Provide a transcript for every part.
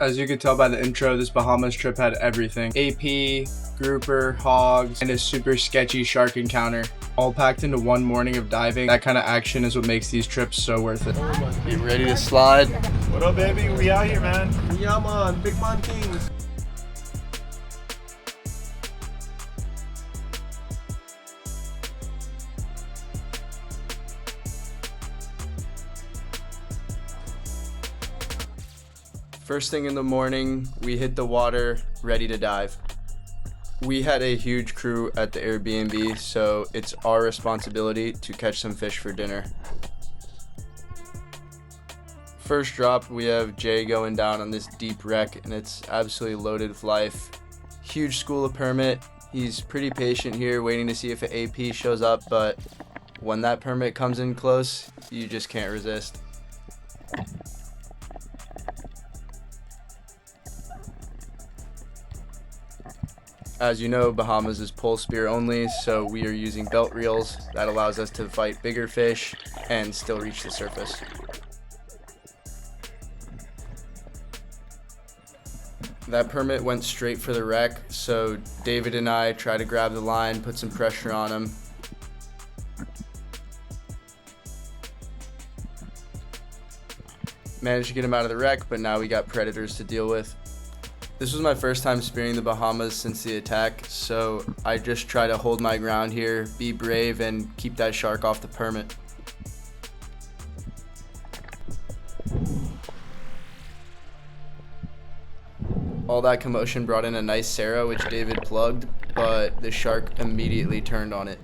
As you could tell by the intro, this Bahamas trip had everything. AP, grouper, hogs, and a super sketchy shark encounter. All packed into one morning of diving. That kind of action is what makes these trips so worth it. You ready to slide? What up, baby? We out here, man. Yeah, man. Big man things. First thing in the morning, we hit the water, ready to dive. We had a huge crew at the Airbnb, so it's our responsibility to catch some fish for dinner. First drop, we have Jay going down on this deep wreck, and it's absolutely loaded with life. Huge school of permit. He's pretty patient here, waiting to see if an AP shows up, but when that permit comes in close, you just can't resist. As you know, Bahamas is pole spear only, so we are using belt reels. That allows us to fight bigger fish and still reach the surface. That permit went straight for the wreck, so David and I try to grab the line, put some pressure on him. Managed to get him out of the wreck, but now we got predators to deal with. This was my first time spearing the Bahamas since the attack, so I just try to hold my ground here, be brave, and keep that shark off the permit. All that commotion brought in a nice Sarah, which David plugged, but the shark immediately turned on it.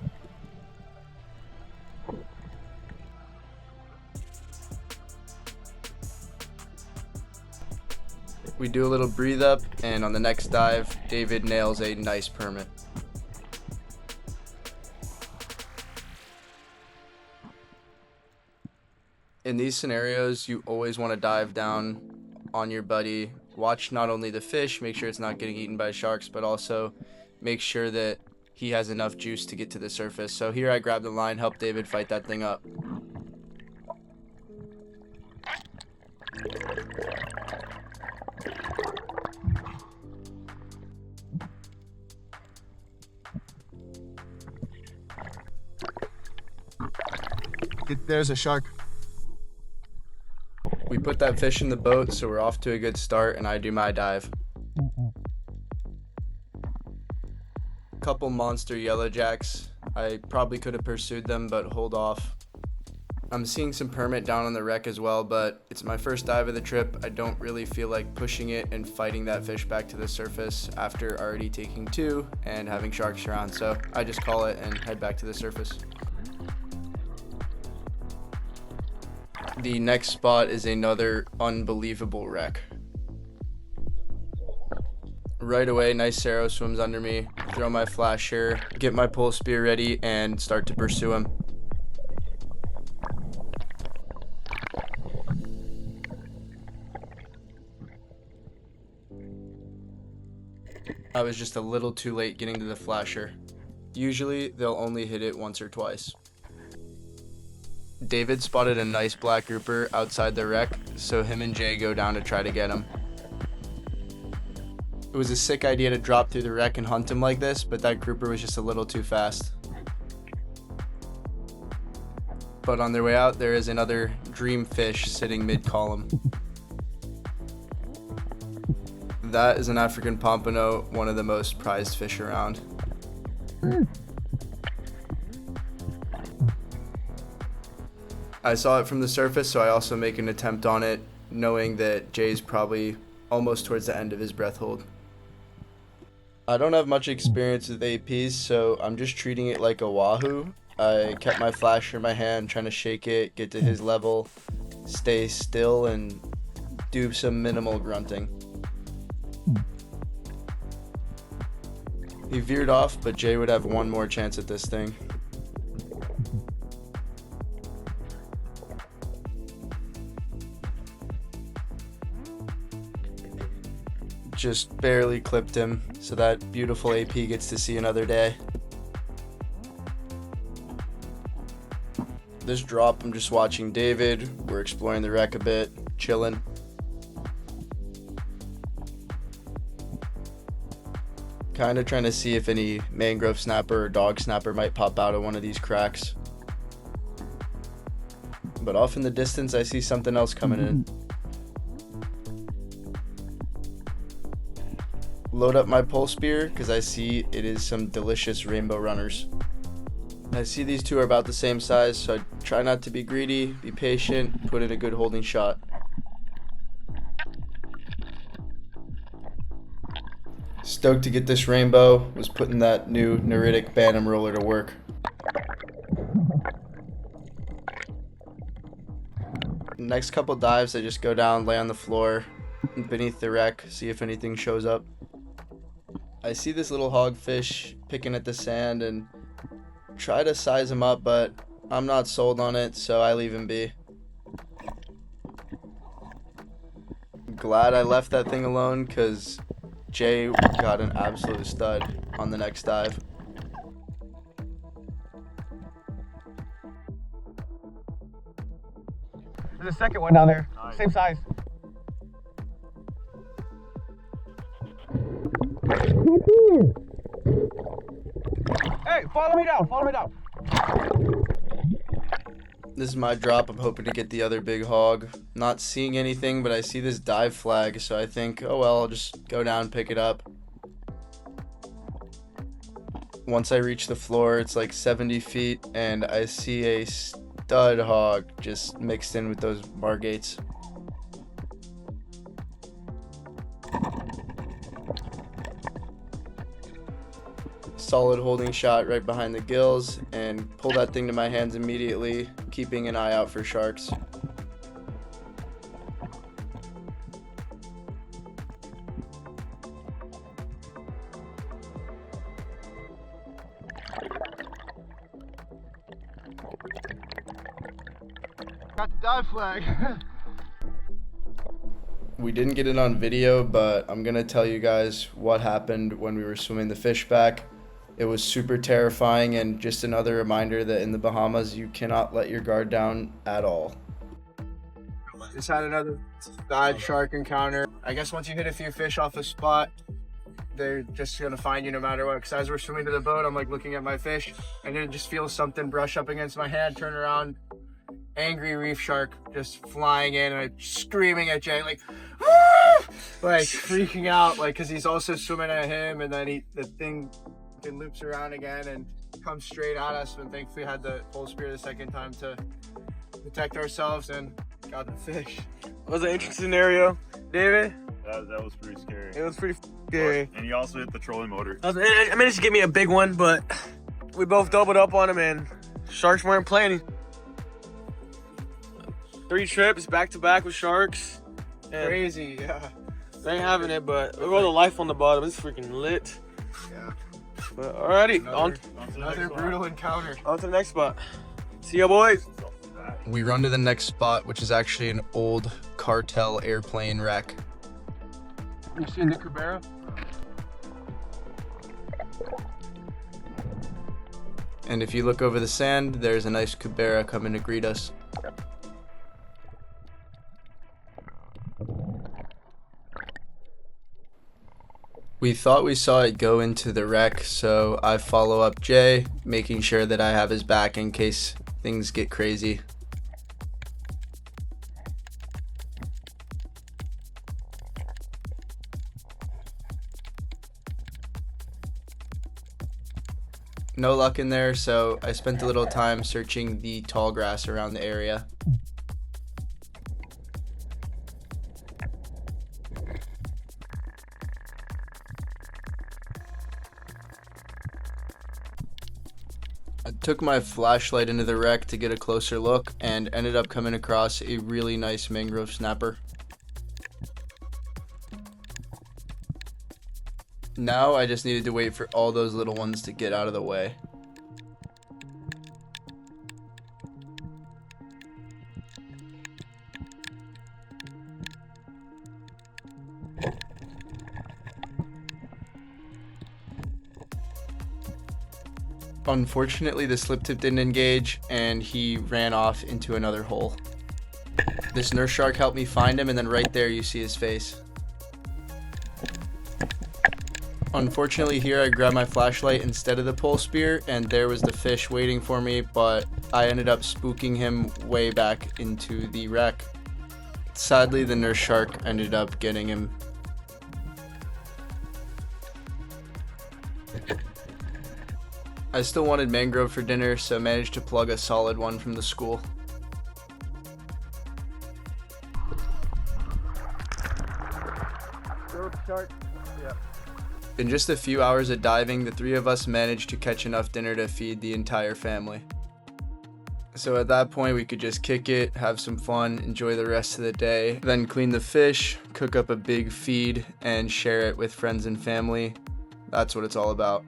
We do a little breathe up, and on the next dive, David nails a nice permit. In these scenarios, you always want to dive down on your buddy. Watch not only the fish, make sure it's not getting eaten by sharks, but also make sure that he has enough juice to get to the surface. So here I grab the line, help David fight that thing up. There's a shark. We put that fish in the boat, so we're off to a good start, and I do my dive. Couple monster yellowjacks. I probably could have pursued them, but hold off. I'm seeing some permit down on the wreck as well, but it's my first dive of the trip. I don't really feel like pushing it and fighting that fish back to the surface after already taking two and having sharks around, so I just call it and head back to the surface. The next spot is another unbelievable wreck. Right away, nice Sarah swims under me, throw my flasher, get my pole spear ready, and start to pursue him. I was just a little too late getting to the flasher. Usually, they'll only hit it once or twice. David spotted a nice black grouper outside the wreck, so him and Jay go down to try to get him. It was a sick idea to drop through the wreck and hunt him like this, but that grouper was just a little too fast. But on their way out, there is another dream fish sitting mid-column. That is an African pompano, one of the most prized fish around. I saw it from the surface, so I also make an attempt on it, knowing that Jay's probably almost towards the end of his breath hold. I don't have much experience with APs, so I'm just treating it like a wahoo. I kept my flasher in my hand, trying to shake it, get to his level, stay still, and do some minimal grunting. He veered off, but Jay would have one more chance at this thing. Just barely clipped him, so that beautiful AP gets to see another day. This drop, I'm just watching David. We're exploring the wreck a bit, chilling. Kind of trying to see if any mangrove snapper or dog snapper might pop out of one of these cracks. But off in the distance, I see something else coming in. Load up my pole spear because I see it is some delicious rainbow runners. I see these two are about the same size, so I try not to be greedy, be patient, put in a good holding shot. Stoked to get this rainbow, was putting that new Neritic Bantam roller to work. Next couple dives, I just go down, lay on the floor beneath the wreck, see if anything shows up. I see this little hogfish picking at the sand and try to size him up, but I'm not sold on it, so I leave him be. Glad I left that thing alone because Jay got an absolute stud on the next dive. There's a second one down there. Nice. Same size. Hey, follow me down. Follow me down. This is my drop. I'm hoping to get the other big hog. Not seeing anything, but I see this dive flag, so I think, oh well, I'll just go down and pick it up. Once I reach the floor, it's like 70 feet, and I see a stud hog just mixed in with those margates. Solid holding shot right behind the gills and pull that thing to my hands immediately, keeping an eye out for sharks. Got the dive flag. We didn't get it on video, but I'm gonna tell you guys what happened when we were swimming the fish back. It was super terrifying, and just another reminder that in the Bahamas, you cannot let your guard down at all. Just had another bad shark encounter. I guess once you hit a few fish off a spot, they're just gonna find you no matter what. Because as we're swimming to the boat, I'm like looking at my fish, and then just feel something brush up against my hand, turn around, angry reef shark just flying in, and I'm screaming at Jay like, "Ah!" like freaking out, like because he's also swimming at him, and then the thing loops around again and comes straight at us. And thankfully had the pole spear the second time to protect ourselves and got the fish. It was an interesting scenario, David. That was pretty scary. It was pretty scary. And you also hit the trolling motor. I managed to get me a big one, but we both doubled up on him, and sharks weren't playing. 3 trips back to back with sharks. And Crazy, yeah. they ain't having it, but look at all the life on the bottom. It's freaking lit. Yeah. But alrighty, Another brutal encounter. on to the next spot. See ya, boys. We run to the next spot, which is actually an old Cartel airplane wreck. You see Nick Cabrera? And if you look over the sand, there's a nice Cabera coming to greet us. We thought we saw it go into the wreck, so I follow up Jay, making sure that I have his back in case things get crazy. No luck in there, so I spent a little time searching the tall grass around the area. I took my flashlight into the wreck to get a closer look and ended up coming across a really nice mangrove snapper. Now I just needed to wait for all those little ones to get out of the way. Unfortunately, the slip tip didn't engage and he ran off into another hole. This nurse shark helped me find him, and then right there you see his face. Unfortunately here I grabbed my flashlight instead of the pole spear, and there was the fish waiting for me, but I ended up spooking him way back into the wreck. Sadly, the nurse shark ended up getting him. I still wanted mangrove for dinner, so managed to plug a solid one from the school. In just a few hours of diving, the three of us managed to catch enough dinner to feed the entire family. So at that point, we could just kick it, have some fun, enjoy the rest of the day, then clean the fish, cook up a big feed, and share it with friends and family. That's what it's all about.